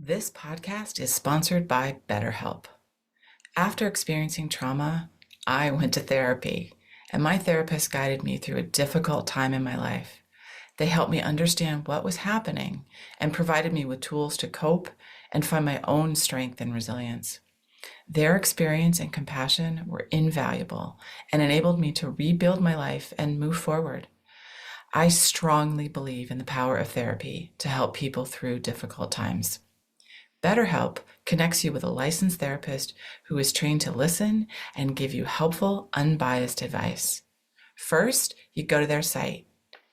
This podcast is sponsored by BetterHelp. After experiencing trauma, I went to therapy, and my therapist guided me through a difficult time in my life. They helped me understand what was happening and provided me with tools to cope and find my own strength and resilience. Their experience and compassion were invaluable and enabled me to rebuild my life and move forward. I strongly believe in the power of therapy to help people through difficult times. BetterHelp connects you with a licensed therapist who is trained to listen and give you helpful, unbiased advice. First, you go to their site.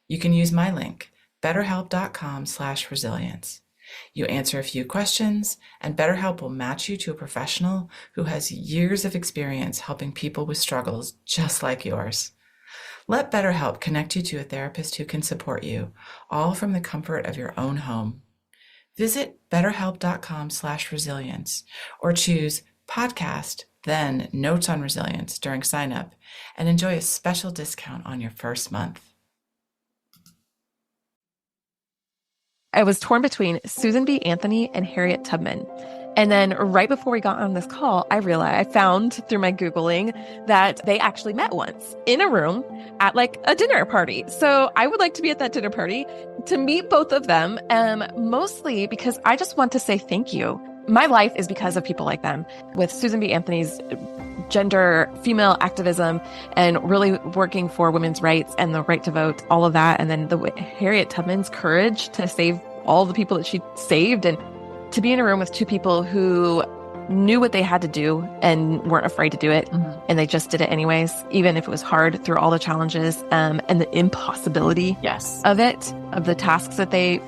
You can use my link, betterhelp.com/resilience. You answer a few questions, and BetterHelp will match you to a professional who has years of experience helping people with struggles just like yours. Let BetterHelp connect you to a therapist who can support you, all from the comfort of your own home. Visit betterhelp.com/resilience or choose podcast, then notes on resilience during sign up and enjoy a special discount on your first month. I was torn between Susan B. Anthony and Harriet Tubman. And then right before we got on this call, I found through my Googling that they actually met once in a room at like a dinner party. So I would like to be at that dinner party to meet both of them, mostly because I just want to say thank you. My life is because of people like them. With Susan B. Anthony's gender, female activism, and really working for women's rights and the right to vote, all of that. And then Harriet Tubman's courage to save all the people that she saved, and to be in a room with two people who knew what they had to do and weren't afraid to do it. Mm-hmm. And they just did it anyways, even if it was hard through all the challenges, and the impossibility of it, of the tasks that they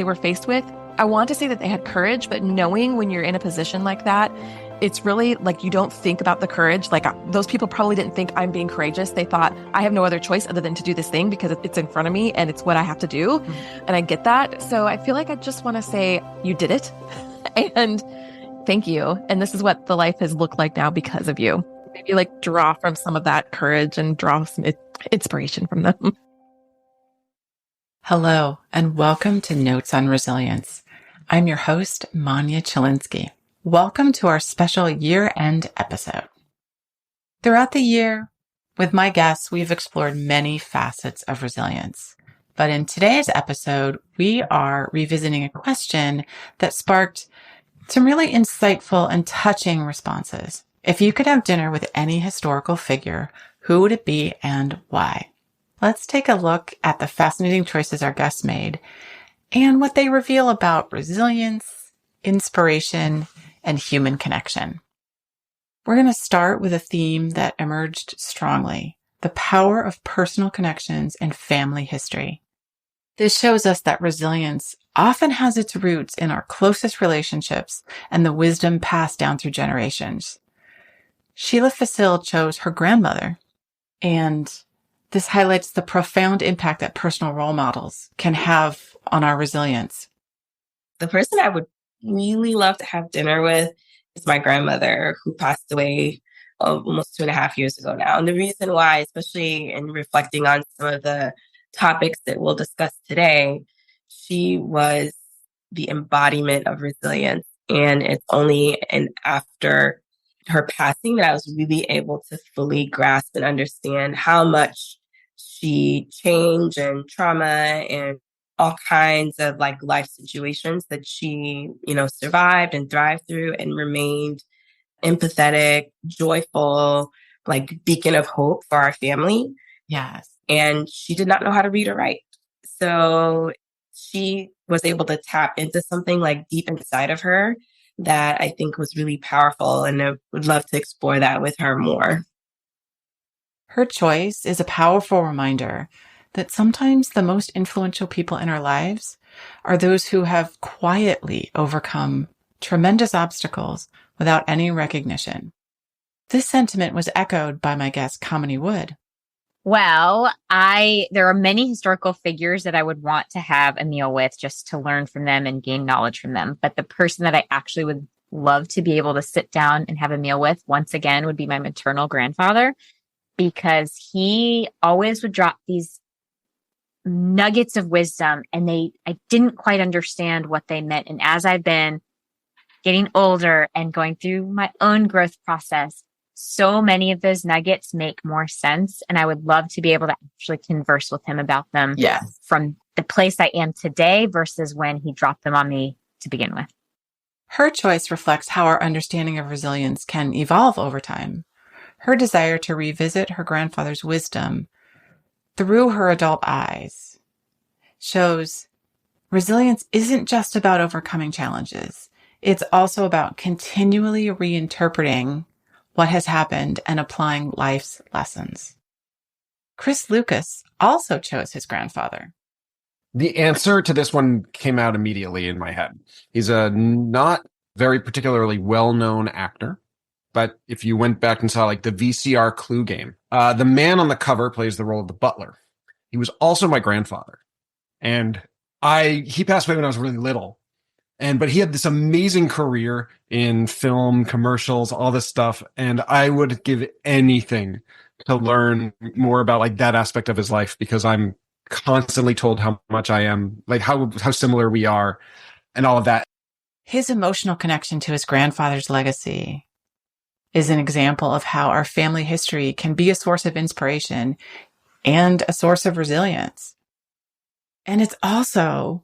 were faced with. I want to say that they had courage, but knowing when you're in a position like that, it's really like you don't think about the courage. Like those people probably didn't think I'm being courageous. They thought I have no other choice other than to do this thing because it's in front of me and it's what I have to do. Mm-hmm. And I get that. So I feel like I just want to say you did it and thank you. And this is what the life has looked like now because of you. Maybe like draw from some of that courage and draw some inspiration from them. Hello, and welcome to Notes on Resilience. I'm your host, Manya Chilinsky. Welcome to our special year-end episode. Throughout the year, with my guests, we've explored many facets of resilience. But in today's episode, we are revisiting a question that sparked some really insightful and touching responses. If you could have dinner with any historical figure, who would it be and why? Let's take a look at the fascinating choices our guests made and what they reveal about resilience, inspiration, and human connection. We're going to start with a theme that emerged strongly: the power of personal connections and family history. This shows us that resilience often has its roots in our closest relationships and the wisdom passed down through generations. Sheila Facil chose her grandmother, and this highlights the profound impact that personal role models can have on our resilience. The person I would really love to have dinner with is my grandmother, who passed away almost 2.5 years ago now. And the reason why, especially in reflecting on some of the topics that we'll discuss today, she was the embodiment of resilience. And it's only after her passing that I was really able to fully grasp and understand how much she changed and trauma and all kinds of like life situations that she, survived and thrived through and remained empathetic, joyful, like beacon of hope for our family. Yes. And she did not know how to read or write. So she was able to tap into something like deep inside of her that I think was really powerful. And I would love to explore that with her more. Her choice is a powerful reminder that sometimes the most influential people in our lives are those who have quietly overcome tremendous obstacles without any recognition. This sentiment was echoed by my guest, Kamini Wood. Well, there are many historical figures that I would want to have a meal with just to learn from them and gain knowledge from them. But the person that I actually would love to be able to sit down and have a meal with once again would be my maternal grandfather, because he always would drop these nuggets of wisdom and I didn't quite understand what they meant. And as I've been getting older and going through my own growth process, so many of those nuggets make more sense. And I would love to be able to actually converse with him about them from the place I am today versus when he dropped them on me to begin with. Her choice reflects how our understanding of resilience can evolve over time. Her desire to revisit her grandfather's wisdom through her adult eyes shows resilience isn't just about overcoming challenges. It's also about continually reinterpreting what has happened and applying life's lessons. Chris Lucas also chose his grandfather. The answer to this one came out immediately in my head. He's a not very particularly well-known actor, but if you went back and saw like the VCR Clue game, the man on the cover plays the role of the butler. He was also my grandfather. And he passed away when I was really little. But he had this amazing career in film, commercials, all this stuff. And I would give anything to learn more about like that aspect of his life, because I'm constantly told how much I am, like how similar we are and all of that. His emotional connection to his grandfather's legacy is an example of how our family history can be a source of inspiration and a source of resilience. And it's also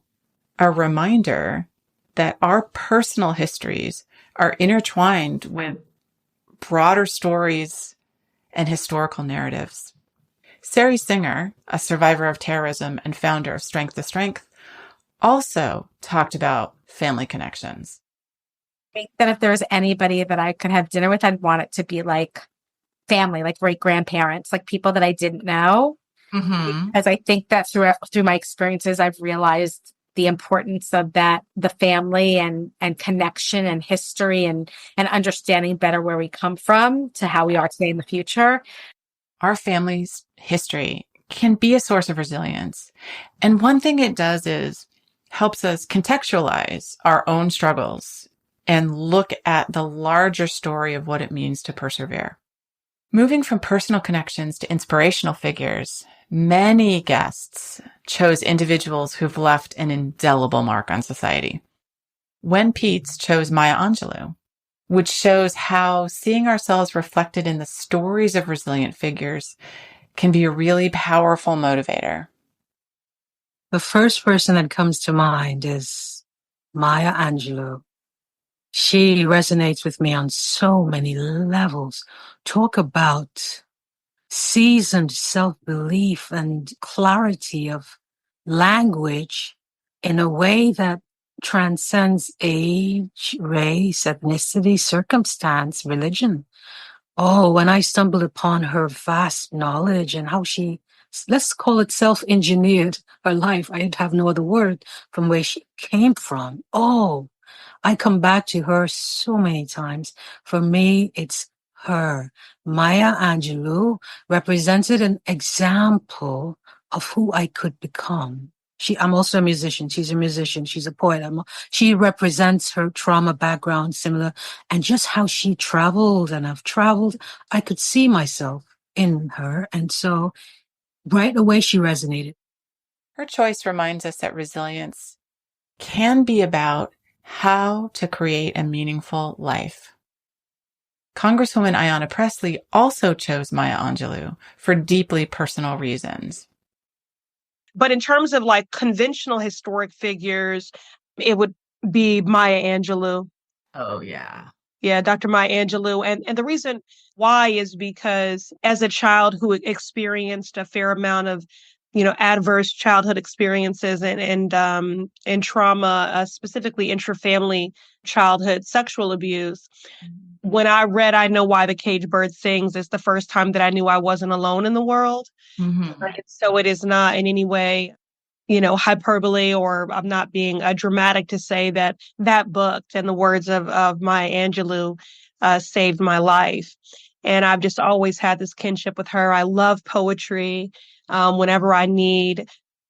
a reminder that our personal histories are intertwined with broader stories and historical narratives. Sari Singer, a survivor of terrorism and founder of Strength to Strength, also talked about family connections. I think that if there was anybody that I could have dinner with, I'd want it to be like family, like great grandparents, like people that I didn't know. Mm-hmm. Because I think that through my experiences, I've realized the importance of that, the family and connection and history and understanding better where we come from to how we are today in the future. Our family's history can be a source of resilience. And one thing it does is helps us contextualize our own struggles and look at the larger story of what it means to persevere. Moving from personal connections to inspirational figures, many guests chose individuals who've left an indelible mark on society. Wen Peets chose Maya Angelou, which shows how seeing ourselves reflected in the stories of resilient figures can be a really powerful motivator. The first person that comes to mind is Maya Angelou. She resonates with me on so many levels. Talk about seasoned self-belief and clarity of language in a way that transcends age, race, ethnicity, circumstance, religion. Oh, when I stumbled upon her vast knowledge and how she, let's call it self-engineered her life, I'd have no other word, from where she came from. Oh, I come back to her so many times. For me, it's her. Maya Angelou represented an example of who I could become. I'm also a musician. She's a musician. She's a poet. She represents her trauma background similar, and just how she traveled and I've traveled, I could see myself in her. And so right away she resonated. Her choice reminds us that resilience can be about how to create a meaningful life. Congresswoman Ayanna Pressley also chose Maya Angelou for deeply personal reasons. But in terms of like conventional historic figures, it would be Maya Angelou. Oh, yeah. Yeah, Dr. Maya Angelou. And the reason why is because as a child who experienced a fair amount of, adverse childhood experiences and trauma, specifically intrafamily childhood sexual abuse, when I read I Know Why the Caged Bird Sings, it's the first time that I knew I wasn't alone in the world. Mm-hmm. So it is not in any way, hyperbole, or I'm not being dramatic to say that book and the words of Maya Angelou saved my life. And I've just always had this kinship with her. I love poetry. Whenever I need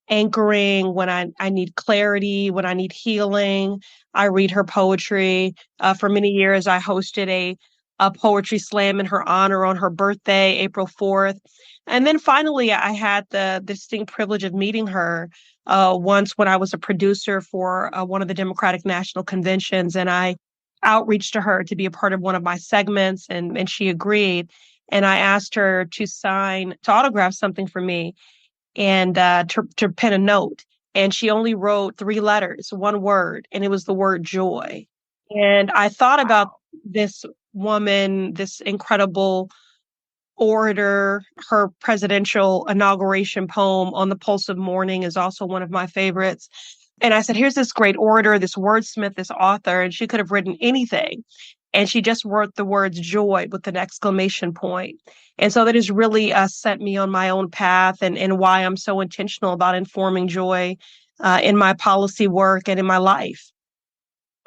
anchoring, when I need clarity, when I need healing, I read her poetry. For many years, I hosted a poetry slam in her honor on her birthday, April 4th. And then finally, I had the distinct privilege of meeting her once when I was a producer for one of the Democratic National Conventions. And I outreach to her to be a part of one of my segments, and she agreed. And I asked her to autograph something for me and to pen a note. And she only wrote 3 letters, 1 word, and it was the word joy. And I thought about this woman, this incredible orator. Her presidential inauguration poem, On the Pulse of Morning, is also one of my favorites. And I said, here's this great orator, this wordsmith, this author, and she could have written anything. And she just wrote the words joy with an exclamation point. And so that has really sent me on my own path, and why I'm so intentional about informing joy in my policy work and in my life.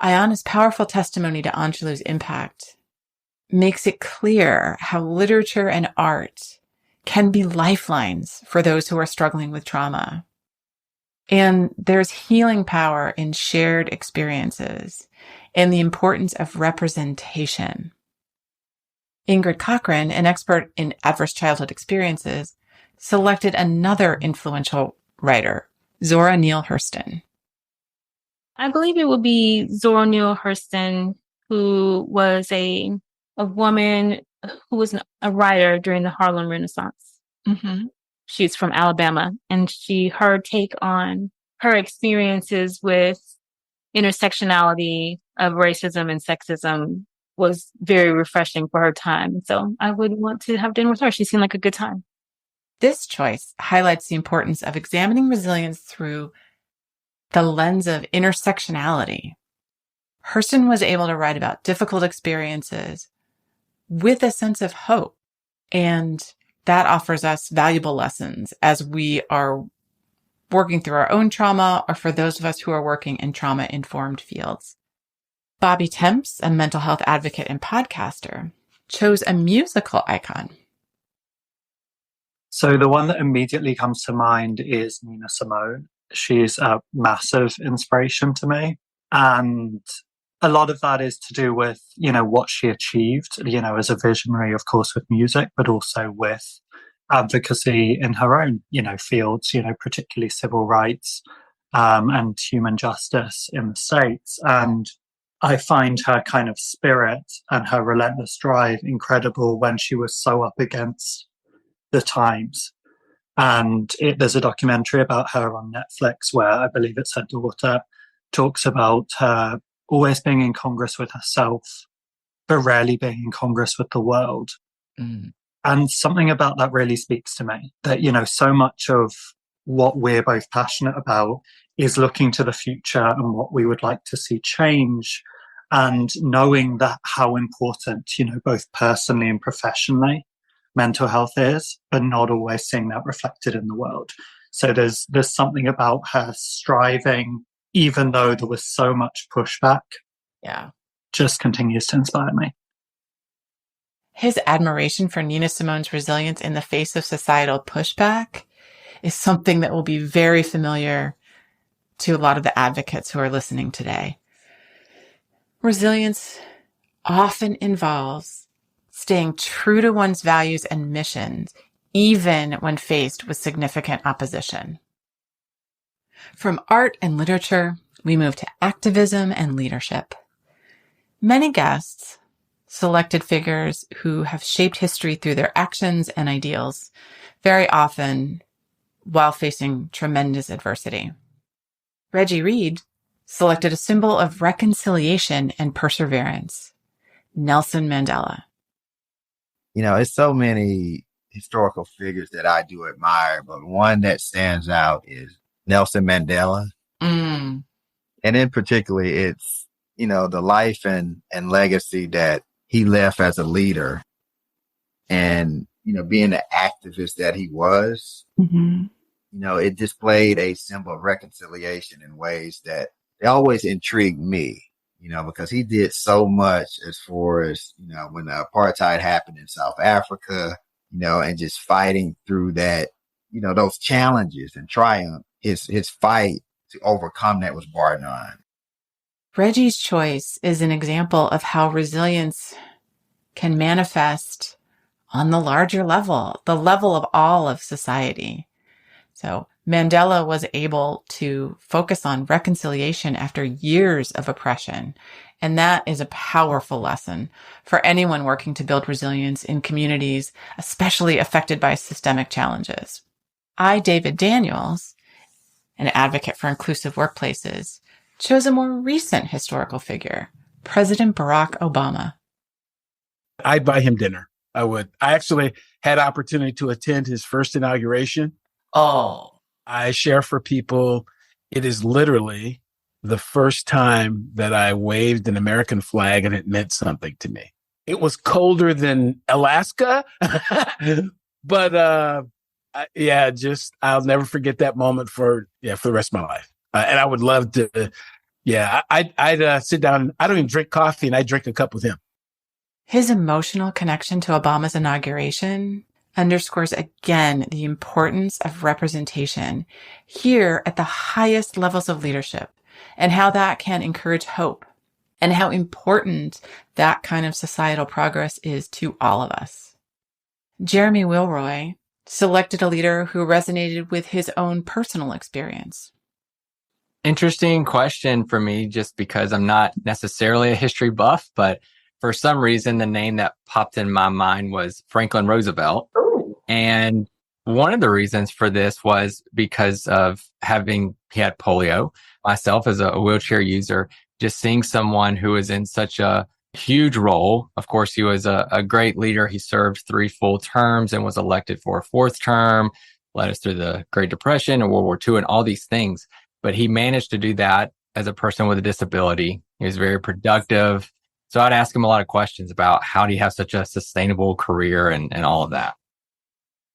Ayana's powerful testimony to Angelou's impact makes it clear how literature and art can be lifelines for those who are struggling with trauma. And there's healing power in shared experiences and the importance of representation. Ingrid Cochran, an expert in adverse childhood experiences, selected another influential writer, Zora Neale Hurston. I believe it would be Zora Neale Hurston, who was a woman who was a writer during the Harlem Renaissance. Mm-hmm. She's from Alabama, and her take on her experiences with intersectionality of racism and sexism was very refreshing for her time. So I would want to have dinner with her. She seemed like a good time. This choice highlights the importance of examining resilience through the lens of intersectionality. Hurston was able to write about difficult experiences with a sense of hope, and that offers us valuable lessons as we are working through our own trauma, or for those of us who are working in trauma-informed fields. Bobby Temps, a mental health advocate and podcaster, chose a musical icon. So the one that immediately comes to mind is Nina Simone. She's a massive inspiration to me. And a lot of that is to do with, what she achieved, as a visionary, of course, with music, but also with advocacy in her own, fields, particularly civil rights and human justice in the States. And I find her kind of spirit and her relentless drive incredible when she was so up against the times. And there's a documentary about her on Netflix where I believe it's her daughter talks about her always being in Congress with herself, but rarely being in Congress with the world. Mm. And something about that really speaks to me, that, so much of what we're both passionate about is looking to the future and what we would like to see change, and knowing that how important, both personally and professionally, mental health is, but not always seeing that reflected in the world. So there's something about her striving, even though there was so much pushback. Yeah. Just continues to inspire me. His admiration for Nina Simone's resilience in the face of societal pushback is something that will be very familiar to a lot of the advocates who are listening today. Resilience often involves staying true to one's values and missions, even when faced with significant opposition. From art and literature, we move to activism and leadership. Many guests selected figures who have shaped history through their actions and ideals, very often while facing tremendous adversity. Reggie Reed selected a symbol of reconciliation and perseverance, Nelson Mandela. It's so many historical figures that I do admire, but one that stands out is Nelson Mandela. Mm. And in particular, it's, the life and legacy that he left as a leader, and, being the activist that he was, Mm-hmm. It displayed a symbol of reconciliation in ways that they always intrigued me, because he did so much as far as, when the apartheid happened in South Africa, and just fighting through that, those challenges and triumph, his fight to overcome that was bar none. Reggie's choice is an example of how resilience can manifest on the larger level, the level of all of society. So Mandela was able to focus on reconciliation after years of oppression. And that is a powerful lesson for anyone working to build resilience in communities, especially affected by systemic challenges. David Daniels, an advocate for inclusive workplaces, chose a more recent historical figure, President Barack Obama. I'd buy him dinner. I would. I actually had opportunity to attend his first inauguration. Oh. I share for people, it is literally the first time that I waved an American flag and it meant something to me. It was colder than Alaska, but I'll never forget that moment for the rest of my life. And I would love to, I'd sit down. I don't even drink coffee, and I'd drink a cup with him. His emotional connection to Obama's inauguration underscores again the importance of representation here at the highest levels of leadership, and how that can encourage hope, and how important that kind of societal progress is to all of us. Jeremy Wilroy selected a leader who resonated with his own personal experience. Interesting question for me, just because I'm not necessarily a history buff, but for some reason, the name that popped in my mind was Franklin Roosevelt. Ooh. And one of the reasons for this was because of he had polio. Myself, as a wheelchair user, just seeing someone who was in such a huge role. Of course, he was a great leader. He served 3 full terms and was elected for a 4th term, led us through the Great Depression and World War II and all these things. But he managed to do that as a person with a disability. He was very productive. So I'd ask him a lot of questions about how do you have such a sustainable career and all of that.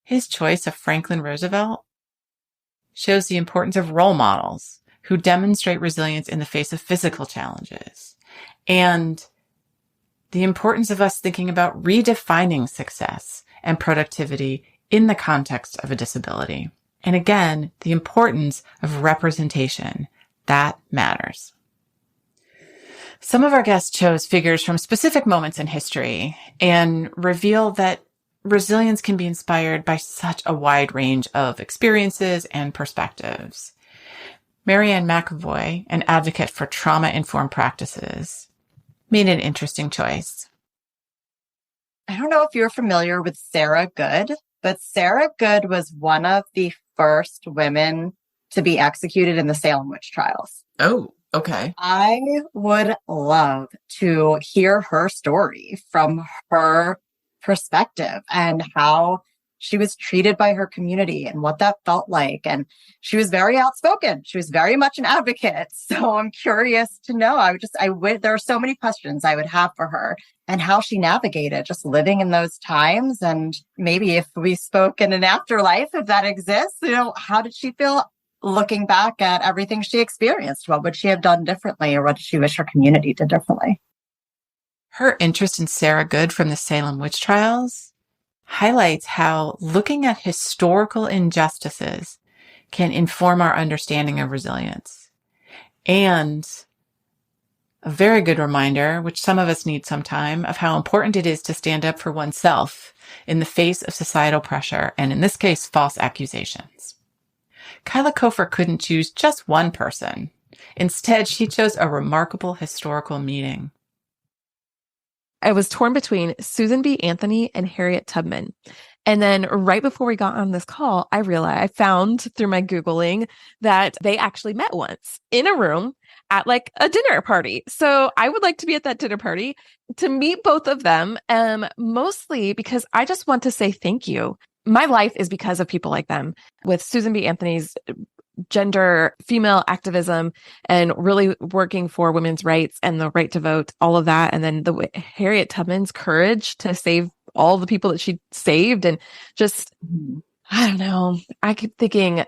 His choice of Franklin Roosevelt shows the importance of role models who demonstrate resilience in the face of physical challenges, and the importance of us thinking about redefining success and productivity in the context of a disability. And again, the importance of representation. That matters. Some of our guests chose figures from specific moments in history and reveal that resilience can be inspired by such a wide range of experiences and perspectives. Marianne McAvoy, an advocate for trauma-informed practices, made an interesting choice. I don't know if you're familiar with Sarah Good, but Sarah Good was one of the first women to be executed in the Salem witch trials. Oh, okay. I would love to hear her story from her perspective and how she was treated by her community and what that felt like. And she was very outspoken. She was very much an advocate. So I'm curious to know. There are so many questions I would have for her and how she navigated just living in those times. And maybe if we spoke in an afterlife, if that exists, how did she feel looking back at everything she experienced? What would she have done differently, or what did she wish her community did differently? Her interest in Sarah Good from the Salem witch trials highlights how looking at historical injustices can inform our understanding of resilience. And a very good reminder, which some of us need sometime, of how important it is to stand up for oneself in the face of societal pressure, and in this case, false accusations. Kyla Kofer couldn't choose just one person. Instead, she chose a remarkable historical meeting. I was torn between Susan B. Anthony and Harriet Tubman. And then right before we got on this call, I found through my Googling that they actually met once in a room at like a dinner party. So I would like to be at that dinner party to meet both of them, mostly because I just want to say thank you. My life is because of people like them. With Susan B. Anthony's gender, female activism, and really working for women's rights and the right to vote, all of that. And then Harriet Tubman's courage to save all the people that she saved. And just, I don't know, I keep thinking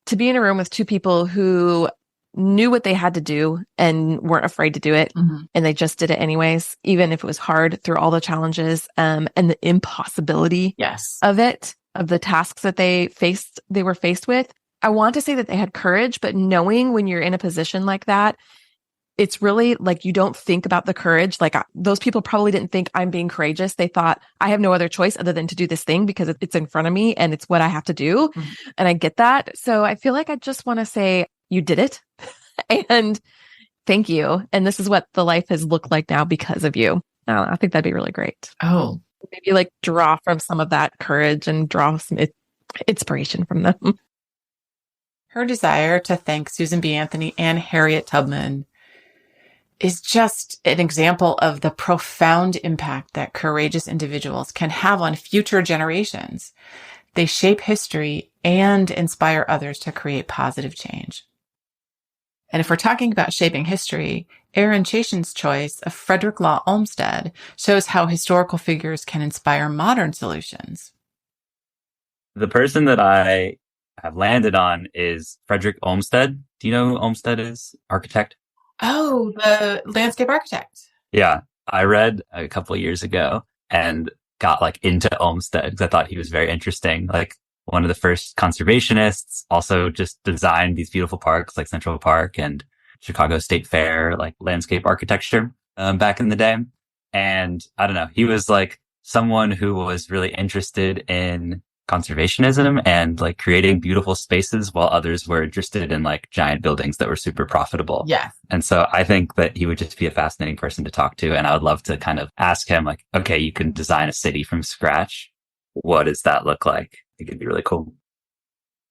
to be in a room with two people who knew what they had to do and weren't afraid to do it. Mm-hmm. And they just did it anyways, even if it was hard through all the challenges, and the impossibility of it, of the tasks that they were faced with. I want to say that they had courage, but knowing when you're in a position like that, it's really like you don't think about the courage. Like those people probably didn't think I'm being courageous. They thought I have no other choice other than to do this thing because it's in front of me and it's what I have to do. Mm-hmm. And I get that. So I feel like I just want to say you did it and thank you. And this is what the life has looked like now because of you. I think that'd be really great. Oh, maybe like draw from some of that courage and draw some inspiration from them. Her desire to thank Susan B. Anthony and Harriet Tubman is just an example of the profound impact that courageous individuals can have on future generations. They shape history and inspire others to create positive change. And if we're talking about shaping history, Aaron Chashin's choice of Frederick Law Olmsted shows how historical figures can inspire modern solutions. The person that I have landed on is Frederick Olmsted. Do you know who Olmsted is? Architect? Oh, the landscape architect. Yeah. I read a couple of years ago and got like into Olmsted because I thought he was very interesting. Like one of the first conservationists, also just designed these beautiful parks like Central Park and Chicago State Fair, like landscape architecture back in the day. And I don't know, he was like someone who was really interested in conservationism and like creating beautiful spaces while others were interested in like giant buildings that were super profitable. Yeah. And so I think that he would just be a fascinating person to talk to. And I would love to kind of ask him like, okay, you can design a city from scratch. What does that look like? I think it'd be really cool.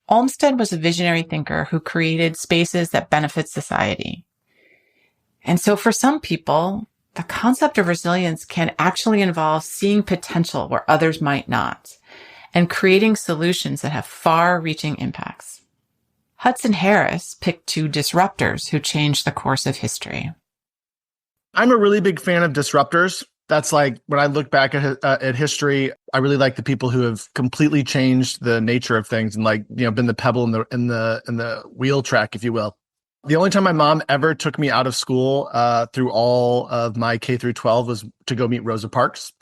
Olmsted was a visionary thinker who created spaces that benefit society. And so for some people, the concept of resilience can actually involve seeing potential where others might not, and creating solutions that have far-reaching impacts. Hudson Harris picked two disruptors who changed the course of history. I'm a really big fan of disruptors. That's like when I look back at history, I really like the people who have completely changed the nature of things and like, you know, been the pebble in the wheel track, if you will. The only time my mom ever took me out of school through all of my K through 12 was to go meet Rosa Parks.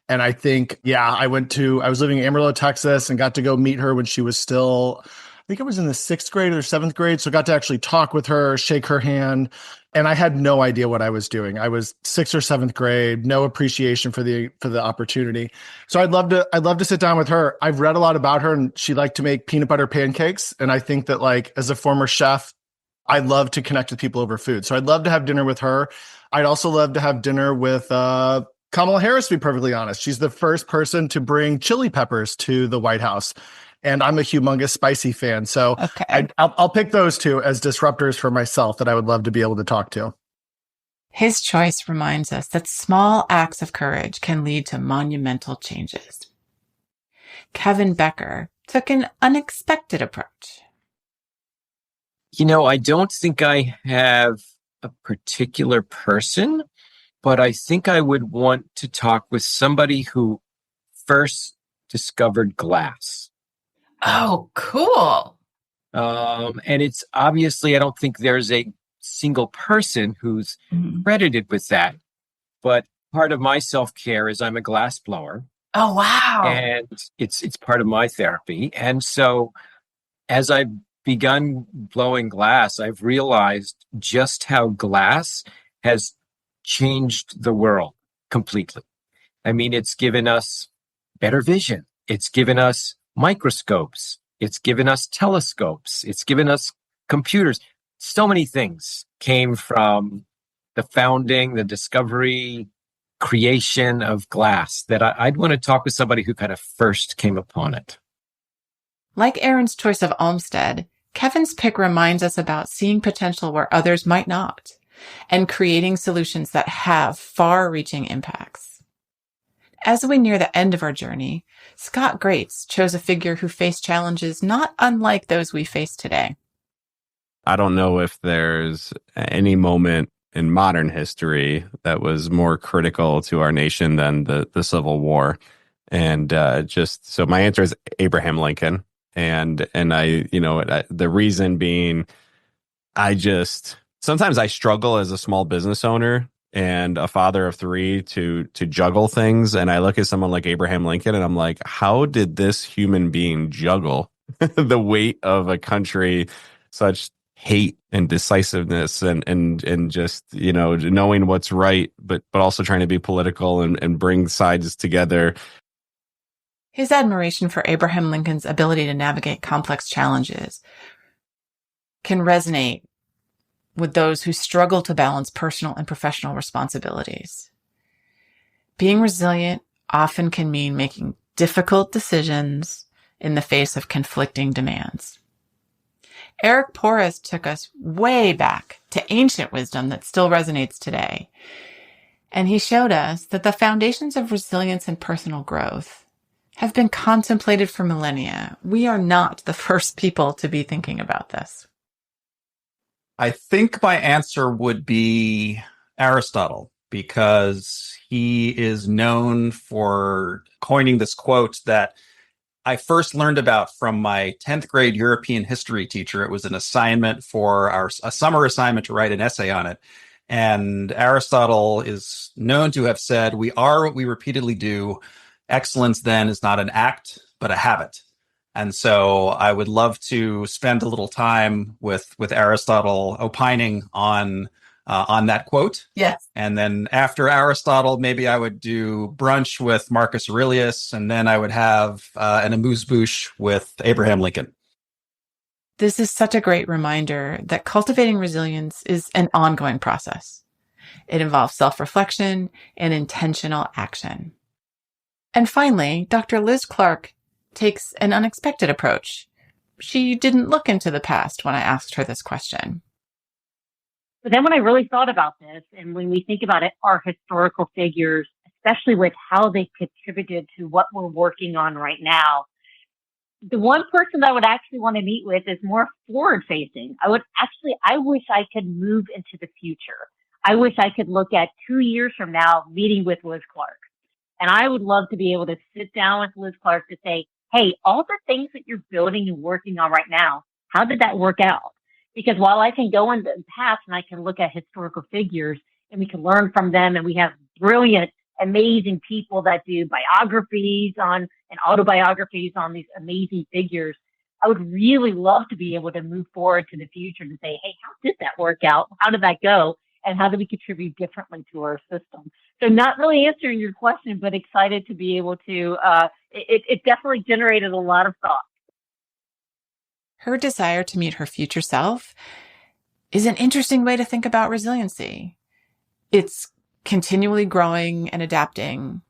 And I think, I was living in Amarillo, Texas, and got to go meet her when she was still, I think I was in the 6th grade or 7th grade. So I got to actually talk with her, shake her hand. And I had no idea what I was doing. I was 6th or 7th grade, no appreciation for the opportunity. So I'd love to sit down with her. I've read a lot about her and she liked to make peanut butter pancakes. And I think that like as a former chef, I love to connect with people over food. So I'd love to have dinner with her. I'd also love to have dinner with Kamala Harris, to be perfectly honest. She's the first person to bring chili peppers to the White House. And I'm a humongous spicy fan. So okay. I'll pick those two as disruptors for myself that I would love to be able to talk to. His choice reminds us that small acts of courage can lead to monumental changes. Kevin Becker took an unexpected approach. You know, I don't think I have a particular person, but I think I would want to talk with somebody who first discovered glass. Oh, cool. And it's obviously, I don't think there's a single person who's credited with that, but part of my self-care is I'm a glass blower. Oh, wow. And it's part of my therapy. And so as I've begun blowing glass, I've realized just how glass has changed the world completely. I mean, it's given us better vision. It's given us microscopes. It's given us telescopes. It's given us computers. So many things came from the founding, the discovery, creation of glass that I'd want to talk with somebody who kind of first came upon it. Like Aaron's choice of Olmsted, Kevin's pick reminds us about seeing potential where others might not, and creating solutions that have far-reaching impacts. As we near the end of our journey, Scott Grates chose a figure who faced challenges not unlike those we face today. I don't know if there's any moment in modern history that was more critical to our nation than the Civil War. And so my answer is Abraham Lincoln. And the reason being, sometimes I struggle as a small business owner and a father of 3 to juggle things. And I look at someone like Abraham Lincoln and I'm like, how did this human being juggle the weight of a country such hate and decisiveness and just, knowing what's right, but also trying to be political and bring sides together. His admiration for Abraham Lincoln's ability to navigate complex challenges can resonate with those who struggle to balance personal and professional responsibilities. Being resilient often can mean making difficult decisions in the face of conflicting demands. Eric Porras took us way back to ancient wisdom that still resonates today. And he showed us that the foundations of resilience and personal growth have been contemplated for millennia. We are not the first people to be thinking about this. I think my answer would be Aristotle, because he is known for coining this quote that I first learned about from my 10th grade European history teacher. It was an assignment for a summer assignment to write an essay on it. And Aristotle is known to have said, "We are what we repeatedly do. Excellence then is not an act, but a habit." And so I would love to spend a little time with Aristotle opining on that quote. Yes. And then after Aristotle, maybe I would do brunch with Marcus Aurelius, and then I would have an amuse-bouche with Abraham Lincoln. This is such a great reminder that cultivating resilience is an ongoing process. It involves self-reflection and intentional action. And finally, Dr. Liz Clark takes an unexpected approach. She didn't look into the past when I asked her this question. But then when I really thought about this, and when we think about it, our historical figures, especially with how they contributed to what we're working on right now, the one person that I would actually want to meet with is more forward facing. I wish I could move into the future. I wish I could look at 2 years from now meeting with Liz Clark. And I would love to be able to sit down with Liz Clark to say, hey, all the things that you're building and working on right now, how did that work out? Because while I can go into the past and I can look at historical figures and we can learn from them, and we have brilliant, amazing people that do biographies on and autobiographies on these amazing figures, I would really love to be able to move forward to the future and say, hey, how did that work out? How did that go? And how do we contribute differently to our system? So not really answering your question, but excited to be able to, it definitely generated a lot of thought. Her desire to meet her future self is an interesting way to think about resiliency. It's continually growing and adapting,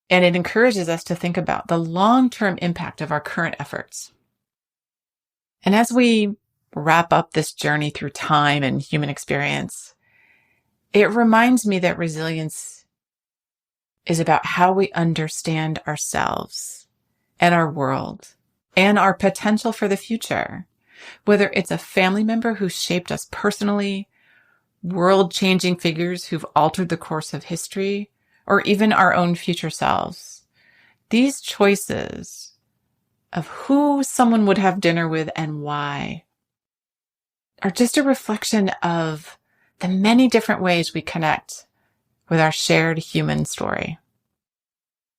and it encourages us to think about the long-term impact of our current efforts. And as we wrap up this journey through time and human experience, it reminds me that resilience is about how we understand ourselves and our world and our potential for the future, whether it's a family member who shaped us personally, world-changing figures who've altered the course of history, or even our own future selves. These choices of who someone would have dinner with and why are just a reflection of the many different ways we connect with our shared human story.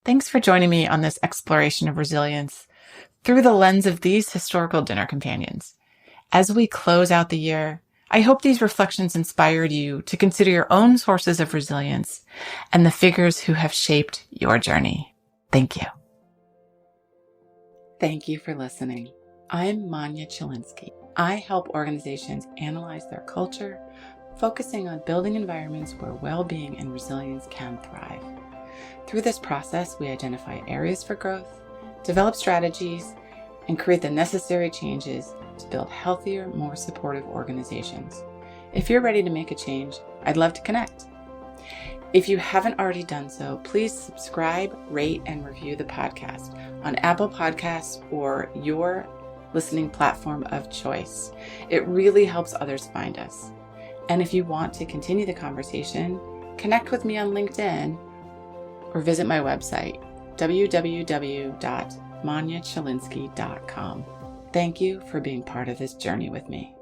Thanks for joining me on this exploration of resilience through the lens of these historical dinner companions. As we close out the year, I hope these reflections inspired you to consider your own sources of resilience and the figures who have shaped your journey. Thank you. Thank you for listening. I'm Manya Chilinsky. I help organizations analyze their culture, focusing on building environments where well-being and resilience can thrive. Through this process, we identify areas for growth, develop strategies, and create the necessary changes to build healthier, more supportive organizations. If you're ready to make a change, I'd love to connect. If you haven't already done so, please subscribe, rate, and review the podcast on Apple Podcasts or your listening platform of choice. It really helps others find us. And if you want to continue the conversation, connect with me on LinkedIn or visit my website, www.manyachilinsky.com. Thank you for being part of this journey with me.